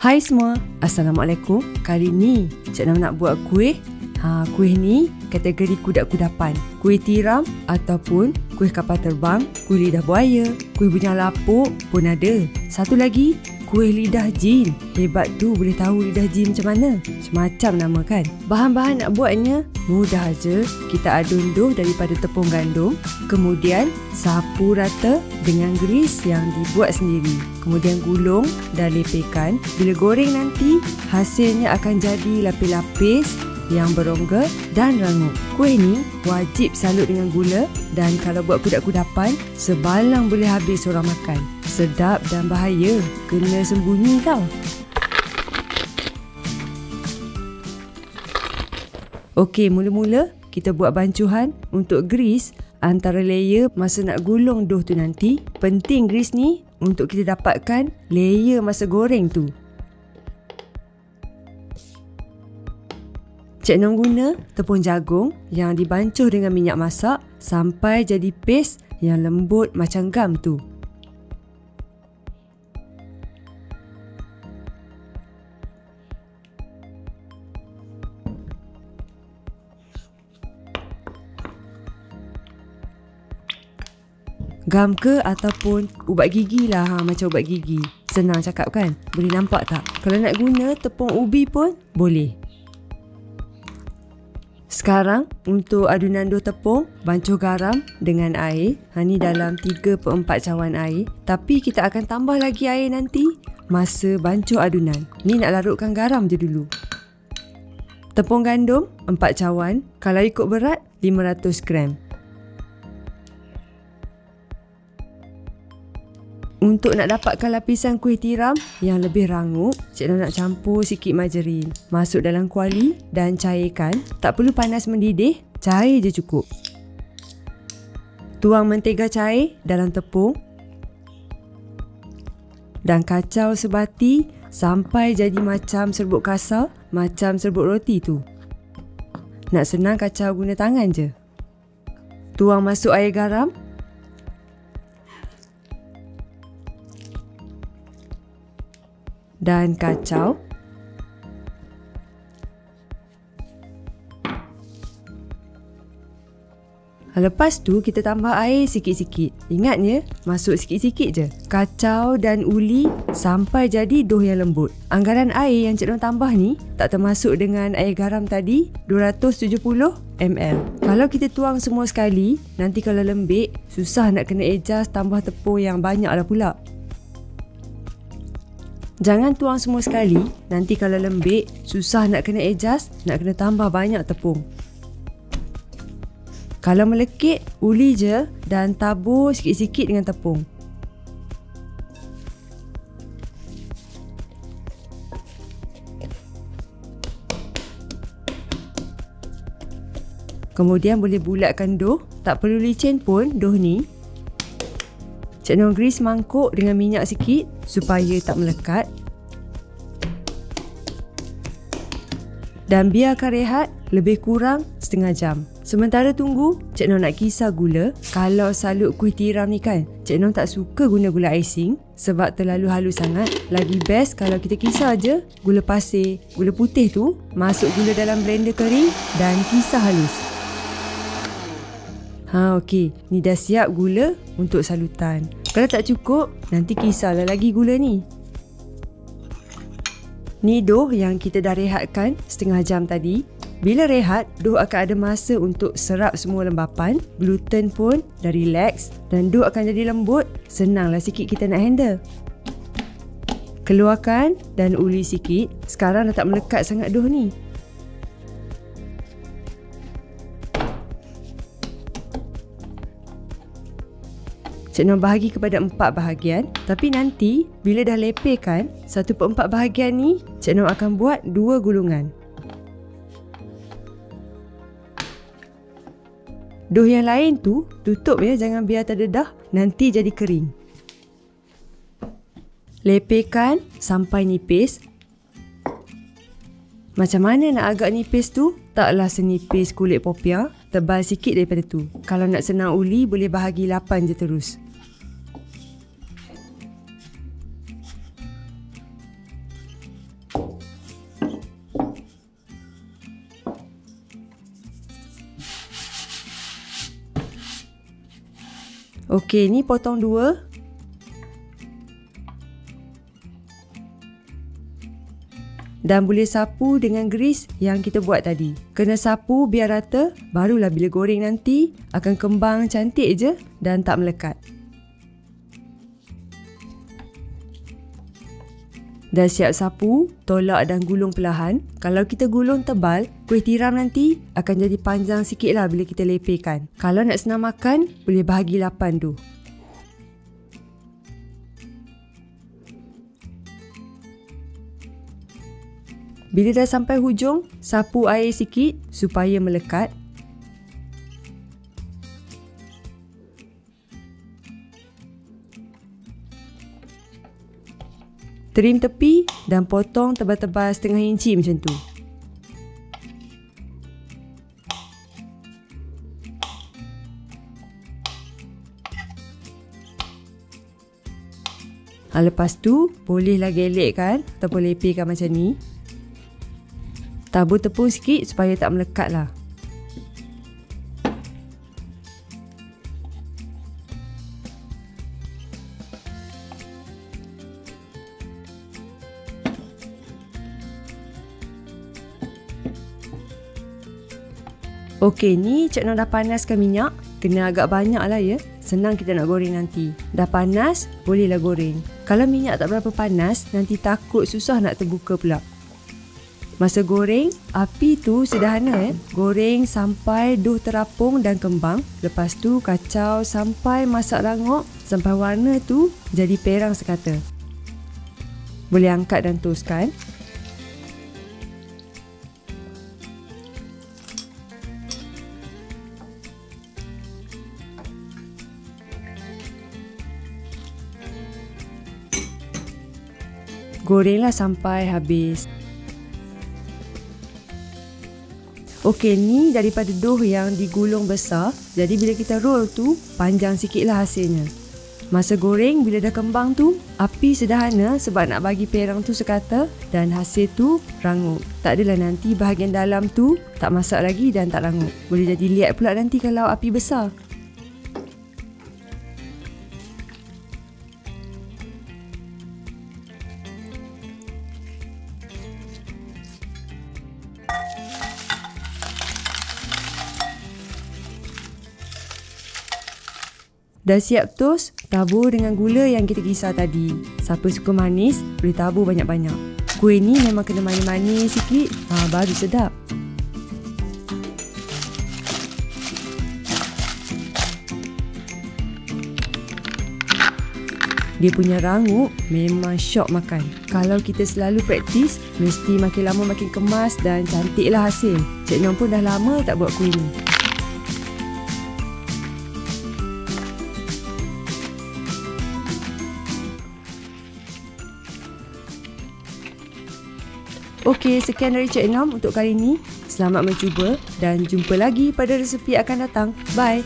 Hai semua, Assalamualaikum. Kali ni Cik Nam nak buat kuih. Kuih ni kategori kudat-kudapan. Kuih tiram ataupun kuih kapal terbang, kuih lidah buaya, kuih bujang lapuk pun ada. Satu lagi, kuih lidah jin. Hebat tu boleh tahu lidah jin macam mana. Macam nama kan. Bahan-bahan nak buatnya mudah je. Kita adun dough daripada tepung gandum. Kemudian sapu rata dengan gris yang dibuat sendiri. Kemudian gulung dan lepehkan. Bila goreng nanti, hasilnya akan jadi lapis-lapis yang berongga dan rangup. Kuih ni wajib salut dengan gula, dan kalau buat kudat-kudapan, sebalang boleh habis orang makan. Sedap dan bahaya, kena sembunyi tau. Okey, mula-mula kita buat bancuhan untuk grease antara layer masa nak gulung dough tu nanti. Penting grease ni untuk kita dapatkan layer masa goreng tu. Cik Nom guna tepung jagung yang dibancuh dengan minyak masak sampai jadi paste yang lembut macam gam tu. Gam ke ataupun ubat gigi lah, macam ubat gigi. Senang cakap kan? Boleh nampak tak? Kalau nak guna tepung ubi pun boleh. Sekarang untuk adunan dough tepung, bancuh garam dengan air. Ni dalam 3/4 cawan air. Tapi kita akan tambah lagi air nanti masa bancuh adunan. Ni nak larutkan garam je dulu. Tepung gandum 4 cawan. Kalau ikut berat 500 gram. Untuk nak dapatkan lapisan kuih tiram yang lebih rangup, Cik Nom nak campur sikit margarin. Masuk dalam kuali dan cairkan. Tak perlu panas mendidih, cair je cukup. Tuang mentega cair dalam tepung dan kacau sebati sampai jadi macam serbuk kasar, macam serbuk roti tu. Nak senang kacau guna tangan je. Tuang masuk air garam. Dan kacau. Lepas tu kita tambah air sikit-sikit. Ingatnya masuk sikit-sikit je. Kacau dan uli sampai jadi dough yang lembut. Anggaran air yang Cik Nom tambah ni tak termasuk dengan air garam tadi, 270 ml. Kalau kita tuang semua sekali, nanti kalau lembik, susah nak kena adjust tambah tepung yang banyak lah pula. Jangan tuang semua sekali, nanti kalau lembik, susah nak kena adjust, nak kena tambah banyak tepung. Kalau melekit, uli je dan tabur sikit-sikit dengan tepung. Kemudian boleh bulatkan dough, tak perlu licin pun dough ni. Cik Nom grease mangkuk dengan minyak sikit supaya tak melekat. Dan biarkan rehat lebih kurang setengah jam. Sementara tunggu, Cik Nom nak kisar gula. Kalau salut kuih tiram ni kan, Cik Nom tak suka guna gula icing sebab terlalu halus sangat. Lagi best kalau kita kisar je gula pasir, gula putih tu, masuk gula dalam blender kering dan kisar halus. Okey, ni dah siap gula untuk salutan. Kalau tak cukup, nanti kisarlah lagi gula ni. Ni dough yang kita dah rehatkan setengah jam tadi. Bila rehat, dough akan ada masa untuk serap semua lembapan. Gluten pun dah relax dan dough akan jadi lembut. Senanglah sikit kita nak handle. Keluarkan dan uli sikit. Sekarang dah tak melekat sangat dough ni. Cik Nom bahagi kepada 4 bahagian. Tapi nanti bila dah lepehkan 1/4 bahagian ni, Cik Nom akan buat 2 gulungan. Dough yang lain tu tutup ya, jangan biar terdedah, nanti jadi kering. Lepehkan sampai nipis. Macam mana nak agak nipis tu? Taklah senipis kulit popiah, tebal sikit daripada tu. Kalau nak senang uli, boleh bahagi 8 je terus. Okey, ni potong 2. Dan boleh sapu dengan grease yang kita buat tadi. Kena sapu biar rata, barulah bila goreng nanti akan kembang cantik je dan tak melekat. Dah siap sapu, tolak dan gulung perlahan. Kalau kita gulung tebal, kuih tiram nanti akan jadi panjang sikit lah bila kita lepehkan. Kalau nak senang makan, boleh bahagi 8 tu. Bila dah sampai hujung, sapu air sikit supaya melekat. Trim tepi dan potong tebal-tebal setengah inci macam tu. Lepas tu, bolehlah gelekkan ataupun lepehkan macam ni. Tabur tepung sikit supaya tak melekat lah. Okey, ni Cik Noh dah panaskan minyak. Kena agak banyak lah ya. Senang kita nak goreng nanti. Dah panas, bolehlah goreng. Kalau minyak tak berapa panas, nanti takut susah nak terbuka pula. Masa goreng, api tu sederhana Goreng sampai dough terapung dan kembang. Lepas tu kacau sampai masak rangup, sampai warna tu jadi perang sekata. Boleh angkat dan toskan. Gorenglah sampai habis. Okey, ni daripada dough yang digulung besar. Jadi bila kita roll tu, panjang sikit lah hasilnya. Masa goreng, bila dah kembang tu, api sederhana sebab nak bagi perang tu sekata. Dan hasil tu rangup. Tak adalah nanti bahagian dalam tu tak masak lagi dan tak rangup. Boleh jadi liat pula nanti kalau api besar. Dah siap toast, tabur dengan gula yang kita kisar tadi. Siapa suka manis, boleh tabur banyak-banyak. Kuih ni memang kena manis-manis sikit, baru sedap. Dia punya rangup memang syok makan. Kalau kita selalu praktis, mesti makin lama makin kemas dan cantiklah hasil. Cik Noh pun dah lama tak buat kuih ni. Okey, sekian dari Cik Noh untuk kali ini. Selamat mencuba dan jumpa lagi pada resepi akan datang. Bye!